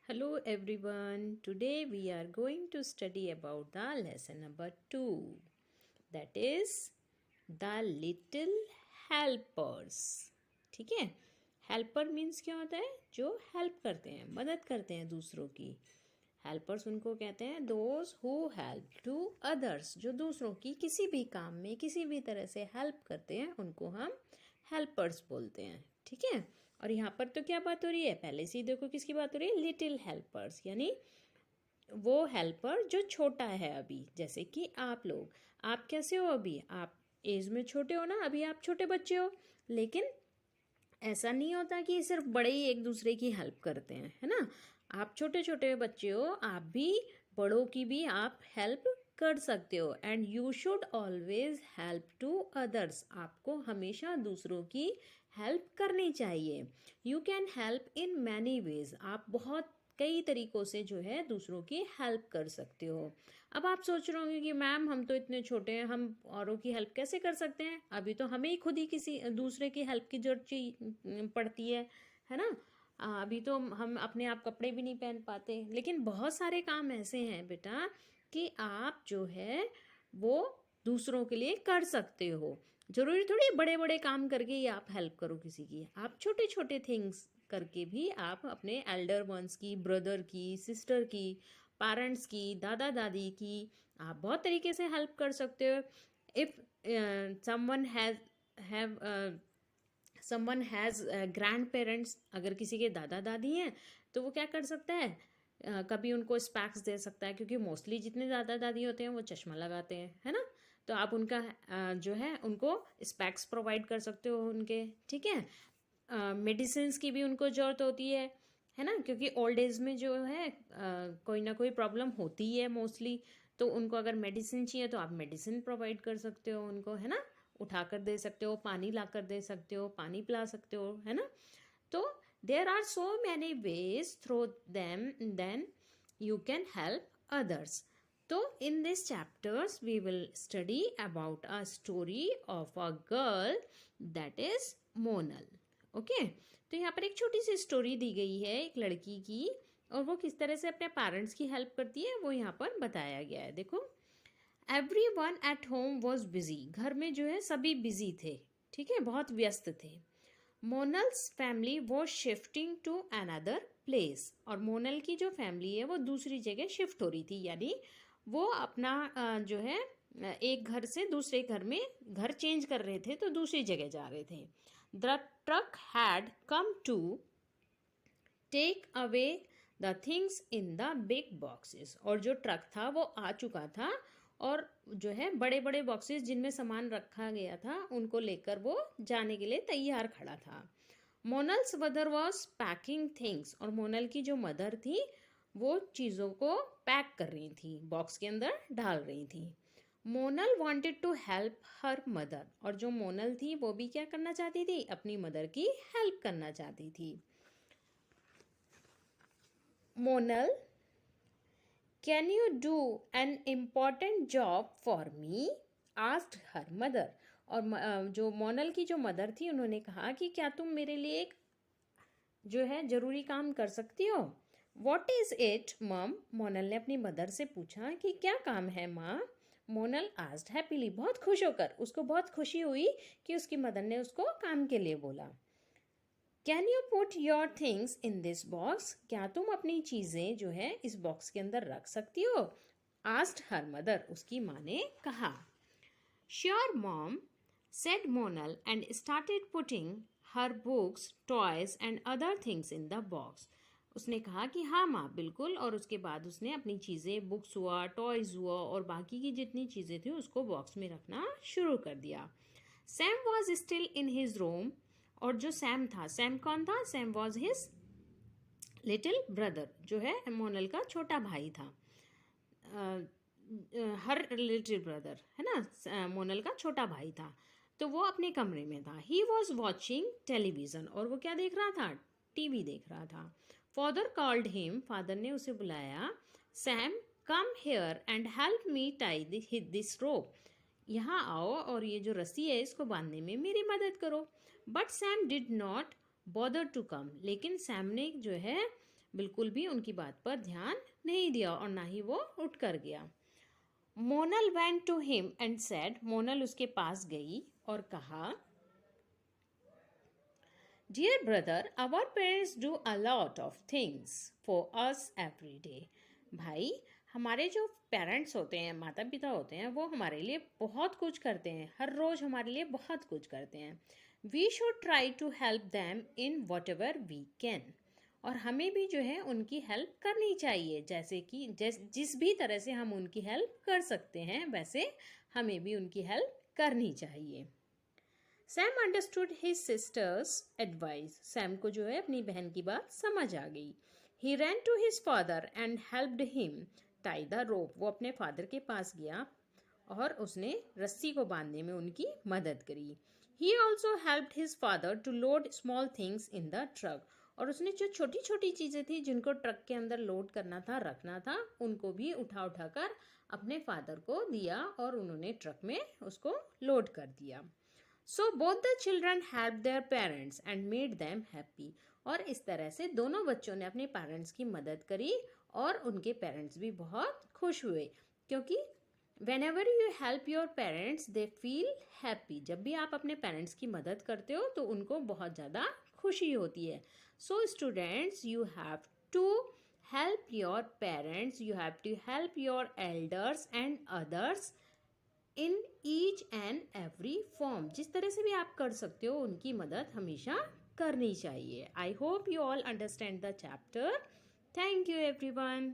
Hello everyone. Today we are going to study about the lesson number 2. That is the little helpers. ठीक है. Helper means क्या होता है? जो help करते हैं, मदद करते हैं दूसरों की. हेल्पर्स उनको कहते हैं those who help to others. जो दूसरों की किसी भी काम में किसी भी तरह से हेल्प करते हैं उनको हम हेल्पर्स बोलते हैं. ठीक है. और यहाँ पर तो क्या बात हो रही है? पहले से ही देखो किसकी बात हो रही है? लिटिल हेल्पर्स, यानी वो हेल्पर जो छोटा है अभी. जैसे कि आप लोग, आप कैसे हो अभी? आप एज में छोटे हो ना, अभी आप छोटे बच्चे हो. लेकिन ऐसा नहीं होता कि सिर्फ बड़े ही एक दूसरे की हेल्प करते हैं, है ना. आप छोटे छोटे बच्चे हो, आप भी बड़ों की भी आप हेल्प कर सकते हो. And you should always help to others. आपको हमेशा दूसरों की हेल्प करनी चाहिए. You can help in many ways. आप बहुत कई तरीक़ों से जो है दूसरों की हेल्प कर सकते हो. अब आप सोच रहे होंगे कि मैम हम तो इतने छोटे हैं, हम औरों की हेल्प कैसे कर सकते हैं? अभी तो हमें ही खुद ही किसी दूसरे की हेल्प की जरूरत पड़ती है ना. अभी तो हम अपने आप कपड़े भी नहीं पहन पाते. लेकिन बहुत सारे काम ऐसे हैं बेटा कि आप जो है वो दूसरों के लिए कर सकते हो. जरूरी थोड़ी बड़े बड़े काम करके ही आप हेल्प करो किसी की. आप छोटे छोटे थिंग्स करके भी आप अपने एल्डर वंस की, ब्रदर की, सिस्टर की, पेरेंट्स की, दादा दादी की, आप बहुत तरीके से हेल्प कर सकते हो. If someone has grand parents, अगर किसी के दादा दादी हैं तो वो क्या कर सकता है? कभी उनको स्पैक्स दे सकता है, क्योंकि मोस्टली जितने दादा दादी होते हैं वो चश्मा लगाते हैं, है ना. तो आप उनका जो है उनको स्पैक्स प्रोवाइड कर सकते हो उनके. ठीक है. मेडिसिन्स की भी उनको ज़रूरत होती है ना, क्योंकि ओल्ड एज में जो है कोई ना कोई प्रॉब्लम होती है मोस्टली. तो उनको अगर मेडिसिन चाहिए तो आप मेडिसिन प्रोवाइड कर सकते हो उनको, है ना. उठा कर दे सकते हो, पानी ला कर दे सकते हो, पानी पिला सकते हो, है ना. तो there are so many ways through them then you can help others. तो in this chapters we will study about a story of a girl that is Monal. Okay. तो यहाँ पर एक छोटी सी स्टोरी दी गई है एक लड़की की, और वो किस तरह से अपने पेरेंट्स की हेल्प करती है वो यहाँ पर बताया गया है. देखो, every one at home was busy. घर में जो है सभी बिजी थे. ठीक है, बहुत व्यस्त थे. Monal's family was shifting to another place. और मोनल की जो फैमिली है वो दूसरी जगह शिफ्ट हो रही थी, यानी वो अपना जो है एक घर से दूसरे घर में घर चेंज कर रहे थे, तो दूसरी जगह जा रहे थे. The truck had come to take away the things in the big boxes. और जो ट्रक था वो आ चुका था, और जो है बड़े बड़े बॉक्सेस जिनमें सामान रखा गया था उनको लेकर वो जाने के लिए तैयार खड़ा था. मोनल्स मदर वॉज पैकिंग थिंग्स. और मोनल की जो मदर थी वो चीज़ों को पैक कर रही थी, बॉक्स के अंदर डाल रही थी. Monal wanted to help her mother. और जो मोनल थी वो भी क्या करना चाहती थी? अपनी मदर की हेल्प करना चाहती थी. Monal, can you do an important job for me? Asked her mother. और जो मोनल की जो मदर थी उन्होंने कहा कि क्या तुम मेरे लिए एक जो है ज़रूरी काम कर सकती हो? वॉट इज़ इट मम? मोनल ने अपनी मदर से पूछा कि क्या काम है माँ? Monal asked happily. बहुत खुश होकर, उसको बहुत खुशी हुई कि उसकी मदर ने उसको काम के लिए बोला. Can you put your things in this box? क्या तुम अपनी चीज़ें जो है इस बॉक्स के अंदर रख सकती हो? Asked her mother. उसकी माँ ने कहा. Sure mom, said Monal and started putting her books, toys and other things in the box. उसने कहा कि हाँ माँ बिल्कुल. और उसके बाद उसने अपनी चीज़ें, बुक्स हुआ, टॉयज़ हुआ और बाकी की जितनी चीज़ें थी उसको बॉक्स में रखना शुरू कर दिया. Sam was still in his room. और जो सैम था, सैम कौन था? Sam was his little brother, जो है मोनल का छोटा भाई था. हर लिटिल ब्रदर, है ना, मोनल का छोटा भाई था. तो वो अपने कमरे में था. He was watching television. और वो क्या देख रहा था? टीवी देख रहा था. Father called him. फादर ने उसे बुलाया. Sam, come here and help me tie this रोप. यहाँ आओ और ये जो रस्सी है इसको बांधने में मेरी मदद करो. But Sam did not bother to come. लेकिन सैम ने जो है बिल्कुल भी उनकी बात पर ध्यान नहीं दिया और ना ही वो उठ कर गया। Monal went to him and said, Monal उसके पास गई और कहा, dear brother, our parents do a lot of things for us every day. भाई, हमारे जो पेरेंट्स होते हैं, माता पिता होते हैं, वो हमारे लिए बहुत कुछ करते हैं, हर रोज़ हमारे लिए बहुत कुछ करते हैं। We should try to help them in whatever we can. और हमें भी जो है उनकी हेल्प करनी चाहिए, जैसे कि जिस भी तरह से हम उनकी हेल्प कर सकते हैं वैसे हमें भी उनकी हेल्प करनी चाहिए। Sam understood his sisters advice. Sam को जो है अपनी बहन की बात समझ आ गई। He ran to his father and helped him tie the rope. वो अपने फादर के पास गया और उसने रस्सी को बांधने में उनकी मदद करी। He also helped his father to load small things in the truck. और उसने जो छोटी छोटी चीज़ें थी जिनको ट्रक के अंदर लोड करना था, रखना था, उनको भी उठा उठा कर अपने फादर को दिया और उन्होंने ट्रक में उसको लोड कर दिया। So both the children help their parents and made them happy. और इस तरह से दोनों बच्चों ने अपने पेरेंट्स की मदद करी और उनके पेरेंट्स भी बहुत खुश हुए, क्योंकि when ever you help your parents they feel happy. जब भी आप अपने पेरेंट्स की मदद करते हो तो उनको बहुत ज़्यादा खुशी होती है। So students, you have to help your parents, you have to help your elders and others in each and every form। जिस तरह से भी आप कर सकते हो उनकी मदद हमेशा करनी चाहिए। I hope you all understand the chapter. Thank you everyone.